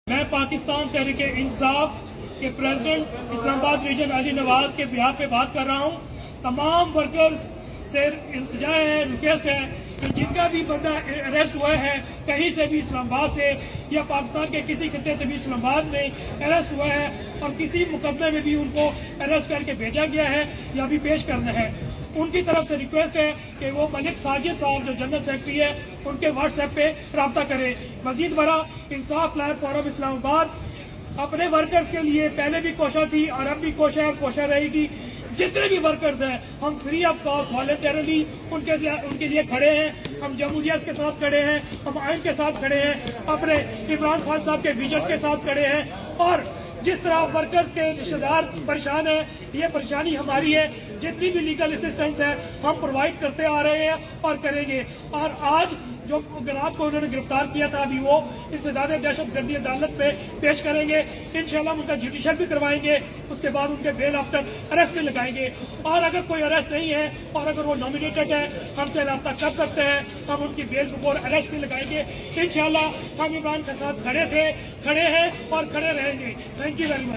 میں پاکستان تحریک انصاف کے پریزیڈنٹ اسلام آباد ریجن علی نواز کے بہاف پہ بات کر رہا ہوں. تمام ورکرز سے التجا ہے، ریکویسٹ ہے کہ جن کا بھی بندہ اریسٹ ہوا ہے کہیں سے بھی اسلام آباد سے یا پاکستان کے کسی خطے سے بھی اسلام آباد میں اریسٹ ہوا ہے اور کسی مقدمے میں بھی ان کو اریسٹ کر کے بھیجا گیا ہے یا بھی پیش کرنا ہے، ان کی طرف سے ریکویسٹ ہے کہ وہ ملک ساجد صاحب جو جنرل سیکرٹری ہے ان کے واٹس ایپ پہ رابطہ کرے. مزید برآں انصاف لائر فورم اسلام آباد اپنے ورکرز کے لیے پہلے بھی کوشاں تھی اور اب بھی کوشاں اور کوشاں رہے گی. جتنے بھی ورکرز ہیں ہم فری آف کاسٹ والنٹیرلی ان کے لیے کھڑے ہیں. ہم جمہوریت کے ساتھ کھڑے ہیں، ہم آئین کے ساتھ کھڑے ہیں، اپنے عمران خان صاحب کے ویژن کے ساتھ کھڑے ہیں. اور جس طرح ورکرز کے رشتہ دار پریشان ہیں، یہ پریشانی ہماری ہے. جتنی بھی لیگل اسسٹنس ہے ہم پرووائڈ کرتے آ رہے ہیں اور کریں گے. اور آج جو رات کو انہوں نے گرفتار کیا تھا ابھی وہ انسداد دہشت گردی عدالت میں پیش کریں گے. انشاءاللہ ان کا جوڈیشل بھی کروائیں گے، اس کے بعد ان کے بیل آفٹر اریسٹ بھی لگائیں گے. اور اگر کوئی اریسٹ نہیں ہے اور اگر وہ نامینیٹڈ ہے ہم سے رابطہ کر سکتے ہیں، ہم ان کی بیل بفور اریسٹ بھی لگائیں گے. انشاءاللہ ہم عمران کے ساتھ کھڑے تھے، کھڑے ہیں اور کھڑے رہیں گے. Thank you very much.